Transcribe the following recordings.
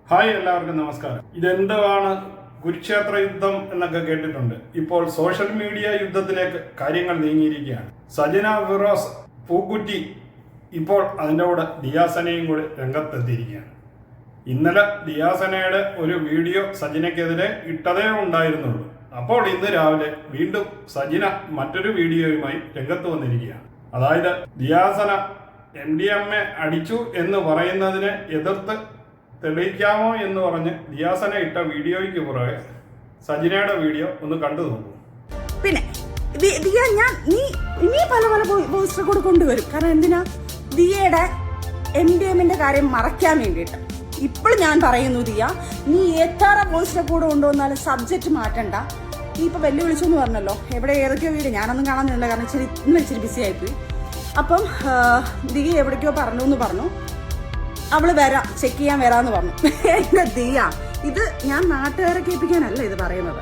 Hi, എല്ലാവർക്കും നമസ്കാരം. ഇതെന്താണ് കുരുക്ഷേത്ര യുദ്ധം എന്നൊക്കെ കേട്ടിട്ടുണ്ട്. ഇപ്പോൾ സോഷ്യൽ മീഡിയ യുദ്ധത്തിലേക്ക് കാര്യങ്ങൾ നീങ്ങിയിരിക്കുകയാണ്. സജന ഫിറോസ് പൂക്കുറ്റി ഇപ്പോൾ അതിൻ്റെ കൂടെ ദിയാസനയും കൂടി രംഗത്തെത്തിയിരിക്കുകയാണ്. ഇന്നലെ ദിയാസനയുടെ ഒരു വീഡിയോ സജിനയ്ക്കെതിരെ ഇട്ടതേ ഉണ്ടായിരുന്നുള്ളൂ. അപ്പോൾ ഇന്ന് രാവിലെ വീണ്ടും സജിന മറ്റൊരു വീഡിയോയുമായി രംഗത്ത് വന്നിരിക്കുകയാണ്. അതായത് ദിയാസന MDMA അടിച്ചു എന്ന് പറയുന്നതിനെ എതിർത്ത് തെളിയിക്കാമോ എന്ന് പറഞ്ഞ് ദിയാസന ഇട്ട വീഡിയോയ്ക്ക് പുറകെ സജിനയുടെ വീഡിയോ ഒന്ന് കണ്ടു നോക്കൂ. പിന്നെ നീ പല പോസ്റ്റർ കൂടെ കൊണ്ടുവരും. കാരണം എന്തിനാ? ദിയയുടെ MDMA കാര്യം മറയ്ക്കാൻ വേണ്ടിയിട്ട്. ഇപ്പോൾ ഞാൻ പറയുന്നു, ദിയ, നീ എത്ര പോസ്റ്റർ കൂടെ കൊണ്ടുവന്നാലും സബ്ജക്റ്റ് മാറ്റണ്ട. നീ ഇപ്പൊ വെല്ലുവിളിച്ചു എന്ന് പറഞ്ഞല്ലോ. എവിടെ ഏതൊക്കെയോ വീഡിയോ ഞാനൊന്നും കാണാനില്ല, കാരണം ഇച്ചിരി ബിസി ആയിപ്പോയി. അപ്പം ദിയ എവിടേക്കോ പറഞ്ഞു എന്ന് പറഞ്ഞു, അവള് വരാം, ചെക്ക് ചെയ്യാൻ വരാന്ന് പറഞ്ഞു. എന്റെ ദിയ, ഇത് ഞാൻ നാട്ടുകാരെ കേൾപ്പിക്കാനല്ല ഇത് പറയുന്നത്.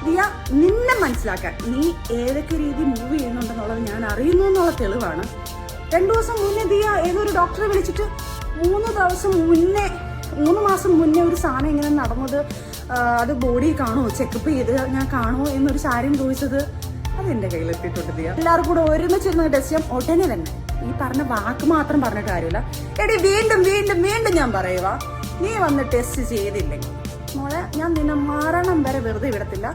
ദിയ, നിന്നെ മനസ്സിലാക്കാൻ, നീ ഏതൊക്കെ രീതി മൂവ് ചെയ്യുന്നുണ്ടെന്നുള്ളത് ഞാൻ അറിയുന്നു എന്നുള്ള തെളിവാണ്. 2 ദിവസം മുന്നേ ദിയ ഏതൊരു ഡോക്ടറെ വിളിച്ചിട്ട് 3 മാസം മുന്നേ ഒരു സാധനം ഇങ്ങനെ നടന്നത്, അത് ബോഡി കാണുമോ, ചെക്കപ്പ് ചെയ്ത് ഞാൻ കാണുമോ എന്നൊരു കാര്യം ചോദിച്ചത്, അതെന്റെ കയ്യിലെത്തിയിട്ടുണ്ട്. ദിയ, എല്ലാവർക്കും കൂടെ ഒരുമിച്ചിരുന്ന ടെസ്റ്റ് ചെയ്യാം ഉടനെ തന്നെ. ഈ പറഞ്ഞ വാക്ക് മാത്രം പറഞ്ഞിട്ട് കാര്യമില്ല. എടി, വീണ്ടും വീണ്ടും വീണ്ടും ഞാൻ പറയുക, നീ വന്ന് ടെസ്റ്റ് ചെയ്തില്ലെങ്കിൽ മോളെ ഞാൻ നിന്നെ മരണം വരെ വെറുതെ വിടത്തില്ല.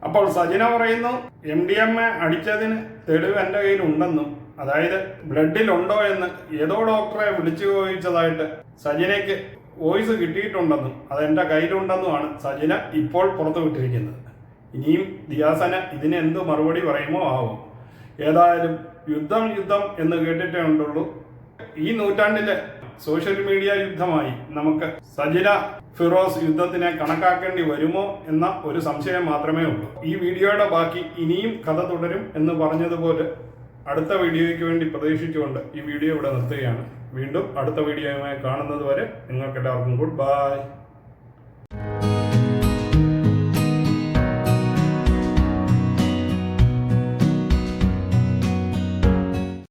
അപ്പോൾ സജിന പറയുന്നു, MDMA അടിച്ചതിന് തെളിവ് എൻ്റെ കയ്യിൽ ഉണ്ടെന്നും, അതായത് ബ്ലഡിൽ ഉണ്ടോ എന്ന് ഏതോ ഡോക്ടറെ വിളിച്ചു ചോദിച്ചതായിട്ട് സജിനയ്ക്ക് വോയിസ് കിട്ടിയിട്ടുണ്ടെന്നും അതെൻ്റെ കയ്യിലുണ്ടെന്നുമാണ് സജിന ഇപ്പോൾ പുറത്തു വിട്ടിരിക്കുന്നത്. ഇനിയും ദിയാസന ഇതിന് എന്ത് മറുപടി പറയുമോ ആവോ. ഏതായാലും യുദ്ധം എന്ന് കേട്ടിട്ടേ ഉണ്ടുള്ളൂ. ഈ നൂറ്റാണ്ടിലെ സോഷ്യൽ മീഡിയ യുദ്ധമായി നമുക്ക് സജിന ഫിറോസ് യുദ്ധത്തിനെ കണക്കാക്കേണ്ടി വരുമോ എന്ന ഒരു സംശയം മാത്രമേ ഉള്ളൂ. ഈ വീഡിയോയുടെ ബാക്കി ഇനിയും കഥ തുടരും എന്ന് പറഞ്ഞതുപോലെ അടുത്ത വീഡിയോയ്ക്ക് വേണ്ടി പ്രതീക്ഷിച്ചുകൊണ്ട് ഈ വീഡിയോ ഇവിടെ നിർത്തുകയാണ്. വീണ്ടും അടുത്ത വീഡിയോയുമായി കാണുന്നത് വരെ നിങ്ങൾക്കെല്ലാവർക്കും ഗുഡ് ബൈ.